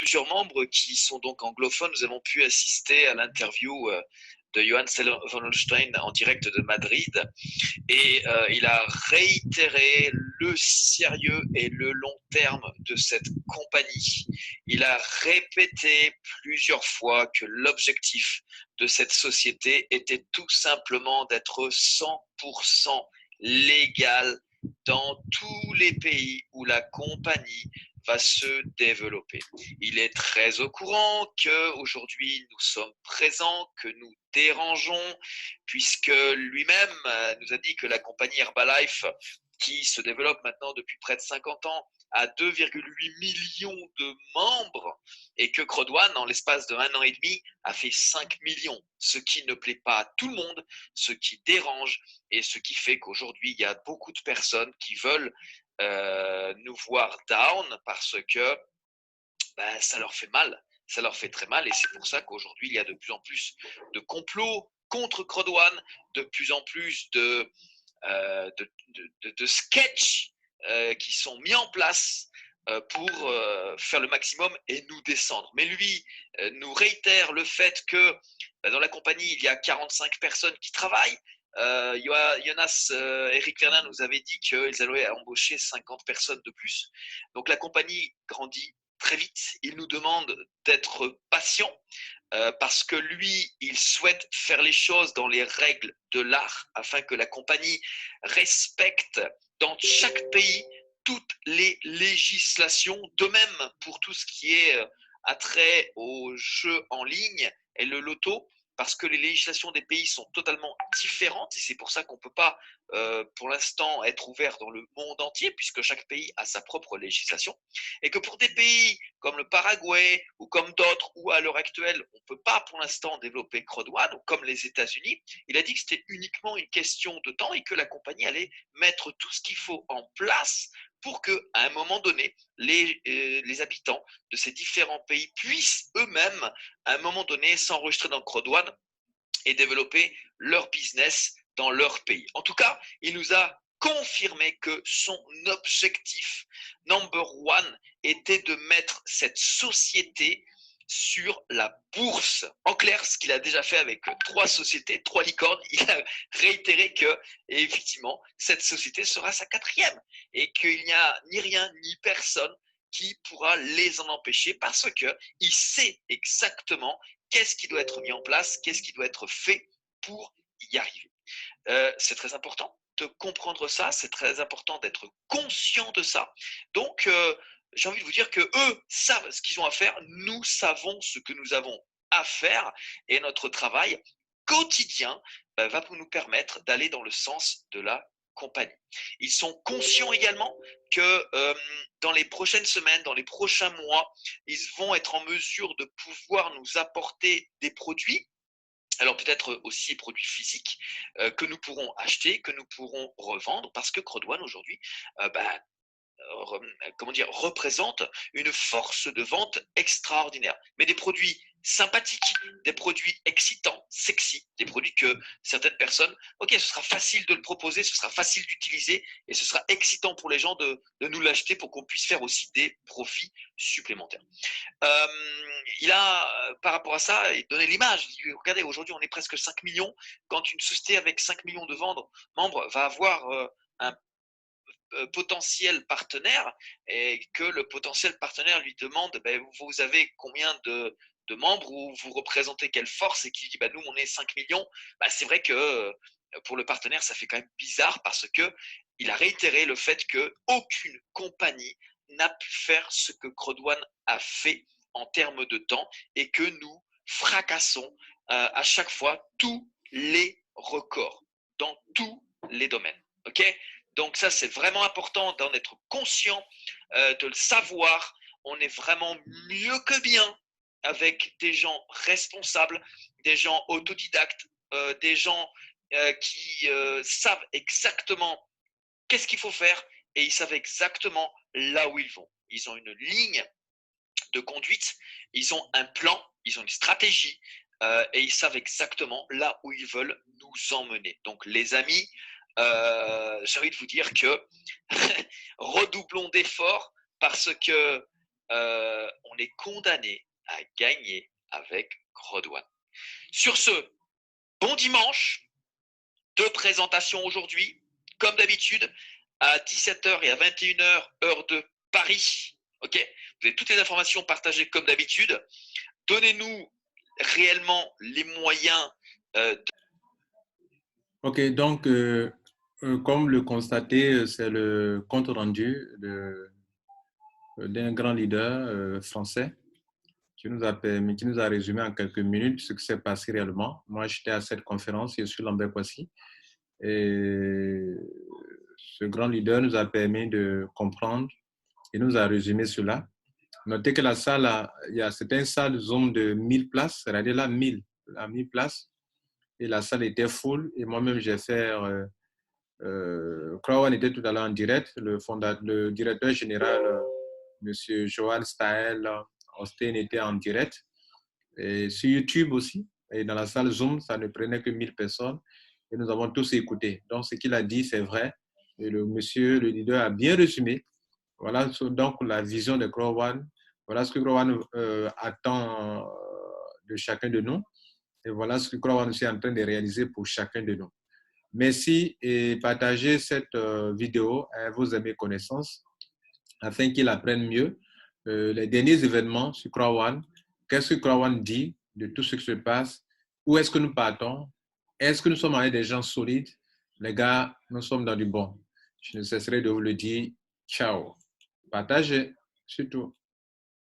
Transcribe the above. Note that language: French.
plusieurs membres qui sont donc anglophones, nous avons pu assister à l'interview de Johann von Holstein en direct de Madrid et il a réitéré le sérieux et le long terme de cette compagnie. Il a répété plusieurs fois que l'objectif de cette société était tout simplement d'être 100% légal dans tous les pays où la compagnie va se développer. Il est très au courant qu'aujourd'hui nous sommes présents, que nous dérangeons, puisque lui-même nous a dit que la compagnie Herbalife, qui se développe maintenant depuis près de 50 ans, a 2,8 millions de membres et que Crodwan, en l'espace de 1 an et demi, a fait 5 millions, ce qui ne plaît pas à tout le monde, ce qui dérange et ce qui fait qu'aujourd'hui, il y a beaucoup de personnes qui veulent nous voir down parce que ça leur fait mal, ça leur fait très mal et c'est pour ça qu'aujourd'hui, il y a de plus en plus de complots contre Crodwan, de plus en plus de sketchs qui sont mis en place pour faire le maximum et nous descendre. Mais lui nous réitère le fait que dans la compagnie, il y a 45 personnes qui travaillent. Jonas, Eric Vernin nous avait dit qu'ils allaient embaucher 50 personnes de plus. Donc la compagnie grandit très vite. Il nous demande d'être patient parce que lui, il souhaite faire les choses dans les règles de l'art afin que la compagnie respecte dans chaque pays toutes les législations, de même pour tout ce qui est attrait aux jeux en ligne et le loto, parce que les législations des pays sont totalement différentes et c'est pour ça qu'on ne peut pas pour l'instant être ouvert dans le monde entier puisque chaque pays a sa propre législation et que pour des pays comme le Paraguay ou comme d'autres où à l'heure actuelle on ne peut pas pour l'instant développer Crodwan ou comme les États-Unis, il a dit que c'était uniquement une question de temps et que la compagnie allait mettre tout ce qu'il faut en place pour qu'à un moment donné, les habitants de ces différents pays puissent eux-mêmes, à un moment donné, s'enregistrer dans Crodwan et développer leur business dans leur pays. En tout cas, il nous a confirmé que son objectif number one était de mettre cette société sur la bourse. En clair, ce qu'il a déjà fait avec 3 sociétés, 3 licornes, il a réitéré que, effectivement, cette société sera sa 4e et qu'il n'y a ni rien ni personne qui pourra les en empêcher parce qu'il sait exactement qu'est-ce qui doit être mis en place, qu'est-ce qui doit être fait pour y arriver. C'est très important de comprendre ça, c'est très important d'être conscient de ça. Donc, j'ai envie de vous dire que eux savent ce qu'ils ont à faire, nous savons ce que nous avons à faire et notre travail quotidien va nous permettre d'aller dans le sens de la compagnie. Ils sont conscients également que dans les prochaines semaines, dans les prochains mois, ils vont être en mesure de pouvoir nous apporter des produits, alors peut-être aussi des produits physiques que nous pourrons acheter, que nous pourrons revendre, parce que Crodwan aujourd'hui représente une force de vente extraordinaire. Mais des produits sympathiques, des produits excitants, sexy, des produits que certaines personnes, ok, ce sera facile de le proposer, ce sera facile d'utiliser et ce sera excitant pour les gens de nous l'acheter pour qu'on puisse faire aussi des profits supplémentaires. Il a, par rapport à ça, donné l'image. Il dit, regardez, aujourd'hui, on est presque 5 millions. Quand une société avec 5 millions de membres va avoir un potentiel partenaire et que le potentiel partenaire lui demande vous avez combien de membres ou vous représentez quelle force et qui dit nous on est 5 millions, c'est vrai que pour le partenaire ça fait quand même bizarre parce que il a réitéré le fait que aucune compagnie n'a pu faire ce que Crodwan a fait en termes de temps et que nous fracassons à chaque fois tous les records dans tous les domaines. Ok? Donc ça, c'est vraiment important d'en être conscient, de le savoir. On est vraiment mieux que bien avec des gens responsables, des gens autodidactes, des gens qui savent exactement qu'est-ce qu'il faut faire et ils savent exactement là où ils vont. Ils ont une ligne de conduite, ils ont un plan, ils ont une stratégie et ils savent exactement là où ils veulent nous emmener. Donc les amis, j'ai envie de vous dire que redoublons d'efforts parce que on est condamné à gagner avec Grodwan. Sur ce, bon dimanche, 2 présentations aujourd'hui, comme d'habitude, à 17h et à 21h, heure de Paris. Ok, vous avez toutes les informations partagées comme d'habitude. Donnez-nous réellement les moyens Ok, donc, comme le constaté, c'est le compte rendu d'un grand leader français qui nous a résumé en quelques minutes ce qui s'est passé réellement. Moi, j'étais à cette conférence, je suis Lambert Kwasi, et ce grand leader nous a permis de comprendre et nous a résumé cela. Notez que la salle, c'était une salle Zoom de 1000 places, c'est-à-dire là, 1000 places, et la salle était full, et moi-même, j'ai fait... Crowan était tout à l'heure en direct, le directeur général, Monsieur Johan Staël Austin, était en direct, et sur YouTube aussi, et dans la salle Zoom, ça ne prenait que 1000 personnes, et nous avons tous écouté. Donc, ce qu'il a dit, c'est vrai, et le leader a bien résumé. Voilà donc la vision de Crowan, voilà ce que Crowan attend de chacun de nous, et voilà ce que Crowan est en train de réaliser pour chacun de nous. Merci et partagez cette vidéo à vos amis et connaissances afin qu'ils apprennent mieux les derniers événements sur Crowan. Qu'est-ce que Crowan dit de tout ce qui se passe? Où est-ce que nous partons? Est-ce que nous sommes avec des gens solides? Les gars, nous sommes dans du bon. Je ne cesserai de vous le dire. Ciao. Partagez, surtout.